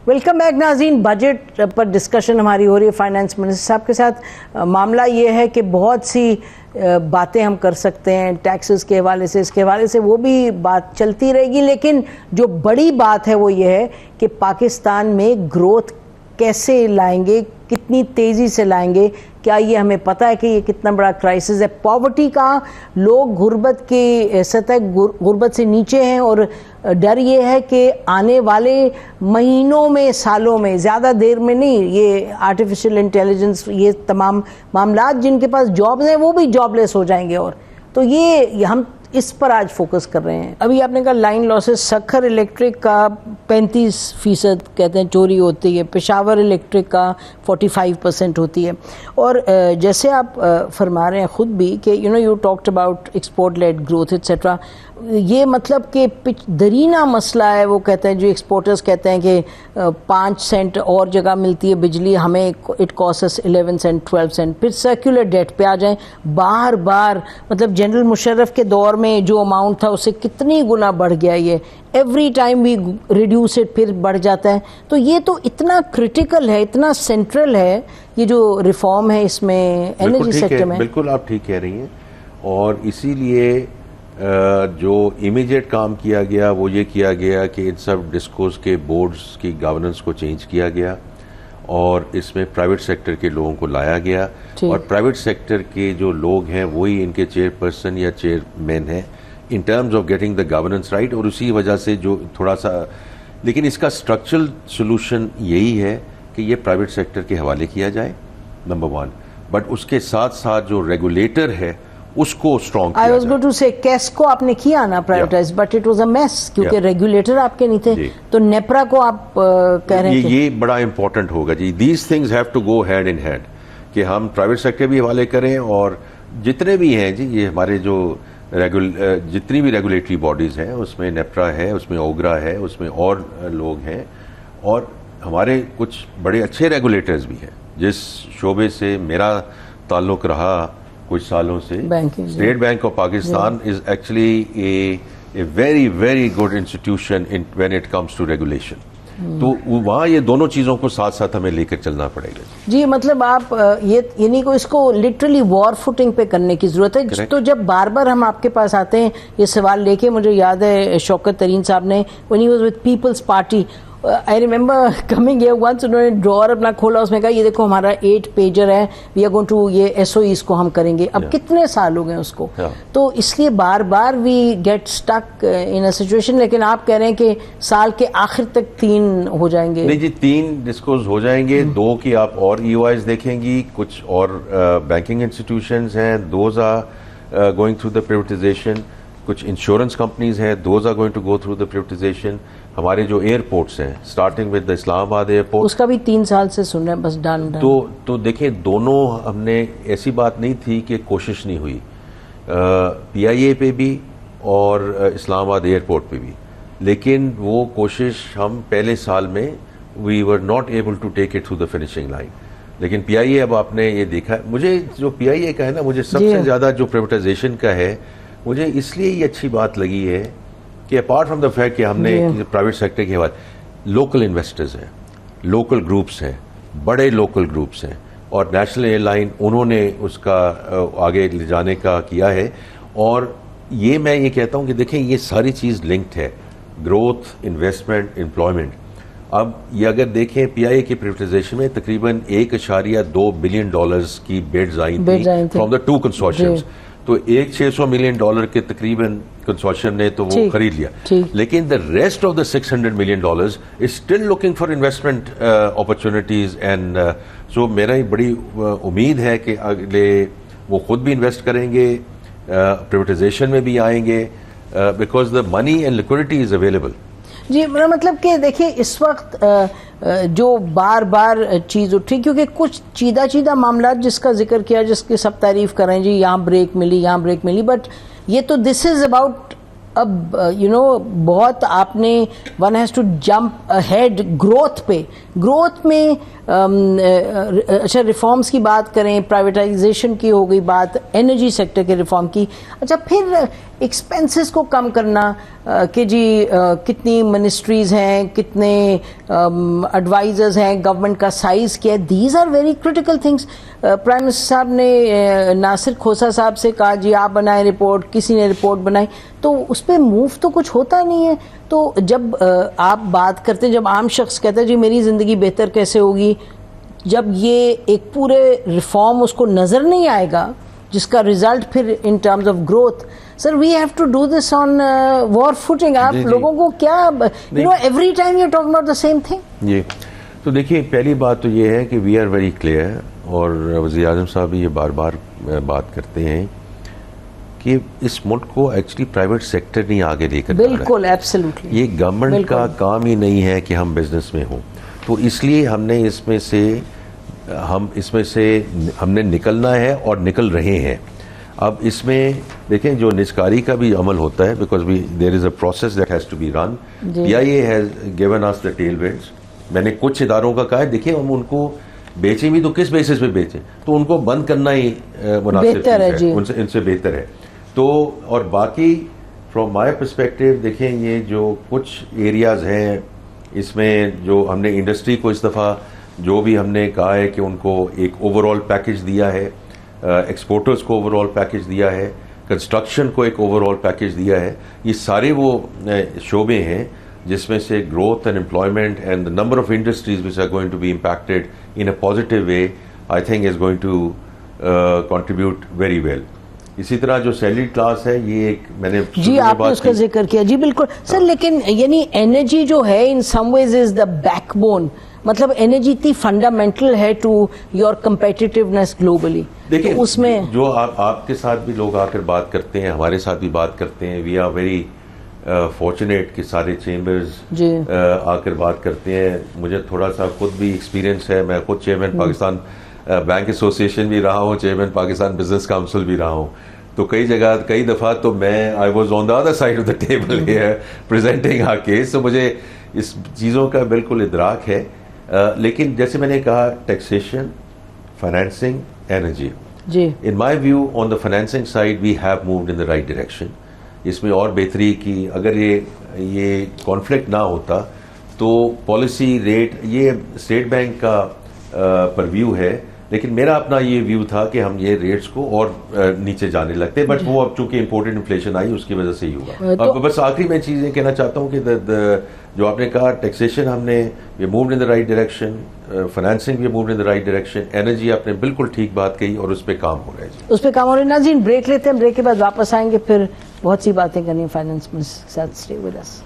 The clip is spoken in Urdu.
ویلکم بیک ناظرین. بجٹ پر ڈسکشن ہماری ہو رہی ہے فائنانس منسٹر صاحب کے ساتھ. معاملہ یہ ہے کہ بہت سی باتیں ہم کر سکتے ہیں ٹیکسز کے حوالے سے, اس کے حوالے سے وہ بھی بات چلتی رہے گی, لیکن جو بڑی بات ہے وہ یہ ہے کہ پاکستان میں گروتھ کیسے لائیں گے, کتنی تیزی سے لائیں گے. کیا یہ ہمیں پتہ ہے کہ یہ کتنا بڑا کرائسس ہے؟ پاورٹی کا, لوگ غربت کی سطح غربت سے نیچے ہیں, اور ڈر یہ ہے کہ آنے والے مہینوں میں, سالوں میں, زیادہ دیر میں نہیں, یہ آرٹیفیشل انٹیلیجنس, یہ تمام معاملات, جن کے پاس جابز ہیں وہ بھی جاب لیس ہو جائیں گے. اور تو یہ ہم اس پر آج فوکس کر رہے ہیں. ابھی آپ نے کہا لائن لاسز, سکھر الیکٹرک کا 35% کہتے ہیں چوری ہوتی ہے, پشاور الیکٹرک کا 45% ہوتی ہے. اور جیسے آپ فرما رہے ہیں خود بھی کہ you talked about export led growth et cetera, یہ مطلب کہ درینہ مسئلہ ہے. وہ کہتے ہیں, جو ایکسپورٹرز کہتے ہیں کہ 5 سینٹ اور جگہ ملتی ہے بجلی, ہمیں اٹ کاسٹس 11 سینٹ 12 سینٹ. پھر سرکولر ڈیٹ پہ آ جائیں, بار بار مطلب جنرل مشرف کے دور میں جو اماؤنٹ تھا اس سے کتنی گنا بڑھ گیا, یہ every time we reduce it پھر بڑھ جاتا ہے. تو یہ تو اتنا کرٹیکل ہے, اتنا سینٹرل ہے یہ جو ریفارم ہے اس میں انرجی سیکٹر میں. بالکل آپ ٹھیک کہہ رہی ہیں, اور اسی لیے جو امیجیٹ کام کیا گیا وہ یہ کیا گیا کہ ان سب ڈسکوز کے بورڈز کی گورننس کو چینج کیا گیا, اور اس میں پرائیویٹ سیکٹر کے لوگوں کو لایا گیا, اور پرائیویٹ سیکٹر کے جو لوگ ہیں وہی ان کے چیئرپرسن یا چیئرمین ہیں ان terms of getting the governance right. اور اسی وجہ سے جو تھوڑا سا, لیکن اس کا اسٹرکچرل سولوشن یہی ہے کہ یہ پرائیویٹ سیکٹر کے حوالے کیا جائے, نمبر 1. بٹ اس کے ساتھ ساتھ جو ریگولیٹر ہے اس کو اسٹرانگ کیا جائے. I was going to say case کو آپ نے کیا نا privatize, but it was a mess, کیونکہ ریگولیٹر آپ کے نہیں تھے. تو نیپرا کو آپ کہہ رہے ہیں یہ بڑا امپورٹنٹ ہوگا جی. These things have to go hand in hand, کہ ہم پرائیویٹ سیکٹر بھی حوالے کریں, اور جتنے بھی ہیں جی یہ ہمارے جو جتنی بھی ریگولیٹری باڈیز ہیں اس میں نیپرا ہے, اس میں اوگرا ہے, اس میں اور لوگ ہیں, اور ہمارے کچھ بڑے اچھے ریگولیٹرز بھی ہیں. جس شعبے سے میرا تعلق رہا کچھ سالوں سے, State Bank of Pakistan is actually a very very good institution when it comes to regulation. تو وہاں یہ دونوں چیزوں کو ساتھ ساتھ ہمیں لے کر چلنا پڑے گا جی. مطلب آپ یعنی کو اس کو لٹرلی وار فوٹنگ پہ کرنے کی ضرورت ہے. تو جب بار بار ہم آپ کے پاس آتے ہیں یہ سوال لے کے, مجھے یاد ہے شوکت ترین صاحب نے when he was with Peoples Party, I remember coming here once, انہوں نے ڈراور اپنا کھولا, اس میں کہا یہ دیکھو ہمارا 8 پیجر ہے, we are going to یہ SOEs کو ہم کریں گے. اب کتنے سال ہو گئے اس کو, تو اس لیے بار بار we get stuck in a situation. لیکن آپ کہہ رہے ہیں کہ سال کے آخر تک 3 ہو جائیں گے. نہیں جی, 3 ڈسکوز ہو جائیں گے. 2 کی آپ اور EOIs دیکھیں گی, کچھ اور بینکنگ انسٹیٹیوشنز ہیں, those are going through the privatization. کچھ انشورنس کمپنیز ہیں, those are going to go through the privatization. ہمارے جو ایئرپورٹس ہیں, اسٹارٹنگ ود اسلام آباد ایئرپورٹ, اس کا بھی 3 سال سے سن رہے ہیں بس ڈن. تو دیکھیں دونوں ہم نے, ایسی بات نہیں تھی کہ کوشش نہیں ہوئی, PIA پہ بھی اور اسلام آباد ایئرپورٹ پہ بھی, لیکن وہ کوشش ہم پہلے سال میں we were not able to take it through the finishing line. لیکن PIA اب آپ نے یہ دیکھا, مجھے جو PIA کا ہے نا, مجھے سب سے زیادہ جو پرائیویٹائزیشن کا ہے, مجھے اس لیے یہ اچھی بات لگی ہے کہ اپارٹ فرام دا فیکٹ کہ ہم نے پرائیویٹ سیکٹر کے حوالے, لوکل انویسٹرز ہیں, لوکل گروپس ہیں, بڑے لوکل گروپس ہیں, اور نیشنل ایئر لائن انہوں نے اس کا آگے لے جانے کا کیا ہے. اور یہ میں یہ کہتا ہوں کہ دیکھیں یہ ساری چیز لنکڈ ہے, گروتھ, انویسٹمنٹ, امپلائمنٹ. اب یہ اگر دیکھیں PIA کی پرائیویٹائزیشن میں تقریباً $1.2 بلین کی بیڈز آئی تھیں فرام دا 2 کنسورشیمز. تو $600 ملین کے تقریباً کنسورشیم نے تو وہ خرید لیا, لیکن the rest of the $600 million is still looking for investment opportunities. And so میرا بڑی امید ہے کہ اگلے وہ خود بھی انویسٹ کریں گے, پرائیویٹائزیشن میں بھی آئیں گے, because the money and liquidity is available. جی میرا مطلب کہ دیکھیں اس وقت جو بار بار چیز اٹھی, کیونکہ کچھ چیدہ معاملات جس کا ذکر کیا, جس کی سب تعریف کر رہے ہیں جی, یہاں بریک ملی, یہاں بریک ملی, بٹ یہ تو دس از اباؤٹ اب بہت آپ نے one has to jump ahead growth میں اچھا ریفارمز کی بات کریں, پرائیویٹائزیشن کی ہو گئی بات, انرجی سیکٹر کے ریفارم کی. اچھا پھر ایکسپینسز کو کم کرنا کہ جی کتنی منسٹریز ہیں, کتنے ایڈوائزرز ہیں, گورنمنٹ کا سائز کیا ہے, these are very critical things. Prime minister صاحب نے ناصر کھوسہ صاحب سے کہا جی آپ بنائیں رپورٹ, کسی نے رپورٹ بنائی, تو اس پہ موو تو کچھ ہوتا نہیں ہے. تو جب آپ بات کرتے ہیں, جب عام شخص کہتا ہے جی میری زندگی بہتر کیسے ہوگی, جب یہ ایک پورے ریفارم اس کو نظر نہیں آئے گا جس کا ریزلٹ پھر in terms of growth, sir we have to do this on war footing. آپ لوگوں کو کیا every time you talk about the same thing. جی تو دیکھیے پہلی بات تو یہ ہے کہ وی آر ویری کلیئر, اور وزیر اعظم صاحب بھی یہ بار بار بات کرتے ہیں کہ اس ملک کو ایکچولی پرائیویٹ سیکٹر نہیں آگے لے کر جا رہا ہے. بالکل ایبسلیوٹلی, یہ گورنمنٹ کا کام ہی نہیں ہے کہ ہم بزنس میں ہوں, تو اس لیے ہم نے اس میں سے ہم نے نکلنا ہے اور نکل رہے ہیں. اب اس میں دیکھیں جو نجکاری کا بھی عمل ہوتا ہے, because there is a process that has to be run. P I A has given us the tail winds. میں نے کچھ اداروں کا کہا ہے دیکھیں ہم ان کو بیچیں بھی تو کس بیسس پہ بیچیں, تو ان کو بند کرنا ہی مناسب ہے, ان سے بہتر ہے. تو اور باقی فرام مائی پرسپیکٹو دیکھیں یہ جو کچھ ایریاز ہیں اس میں جو ہم نے انڈسٹری کو اس دفعہ جو بھی ہم نے کہا ہے کہ ان کو ایک اوور آل پیکج دیا ہے, ایکسپورٹرز کو اوور آل پیکج دیا ہے, کنسٹرکشن کو ایک اوور آل پیکج دیا ہے. یہ سارے وہ شعبے ہیں جس میں سے growth and employment and the number of industries which are going to be impacted in a positive way I think is going to contribute very well. اسی طرح جو سیلری کلاس ہے یہ ایک میں نے جی آپ نے اس کا ذکر کیا, جی بالکل سر. لیکن یعنی انرجی جو ہے ان سم ویز از دا بیک بون, مطلب انرجی اتنی فنڈامنٹل ہے ٹو یور کمپیٹیٹیونیس گلوبلی. دیکھیں اس میں جو آپ کے ساتھ بھی لوگ آ کر بات کرتے ہیں, ہمارے ساتھ بھی بات کرتے ہیں, وی آر ویری فارچونیٹ کہ سارے چیمبرز آ کر بات کرتے ہیں. مجھے تھوڑا سا خود بھی ایکسپیرینس ہے, میں خود چیئرمین پاکستان بینک ایسوسیشن بھی رہا ہوں, چیئرمین پاکستان بزنس کاؤنسل بھی رہا ہوں. تو کئی دفعہ تو میں I was on the other side of the table here presenting our case. تو مجھے اس چیزوں کا بالکل ادراک ہے. لیکن جیسے میں نے کہا ٹیکسیشن, فائنینسنگ, انرجی, جی in my view on the financing side we have moved in the right direction. اس میں اور بہتری کی, اگر یہ کانفلکٹ نہ ہوتا تو پالیسی ریٹ یہ اسٹیٹ بینک کا پرویو ہے, لیکن میرا اپنا یہ ویو تھا کہ ہم یہ ریٹس کو اور نیچے جانے لگتے, بٹ وہ اب چونکہ امپورٹڈ انفلیشن آئی اس کی وجہ سے ہی ہوا. اب بس آخری میں چیز یہ کہنا چاہتا ہوں کہ جو آپ نے کہا ٹیکسیشن ہم نے یہ moved in the right direction, financing بھی moved in the right direction, energy آپ نے بالکل ٹھیک بات کہی اور اس پہ کام ہو رہا ہے. اس پہ کام ہو رہا ہے. ناظرین بریک لیتے ہیں, بریک کے بعد واپس آئیں گے, پھر بہت سی باتیں کرنی ہیں فائنینس میں. ساتھ اسٹے ود اس.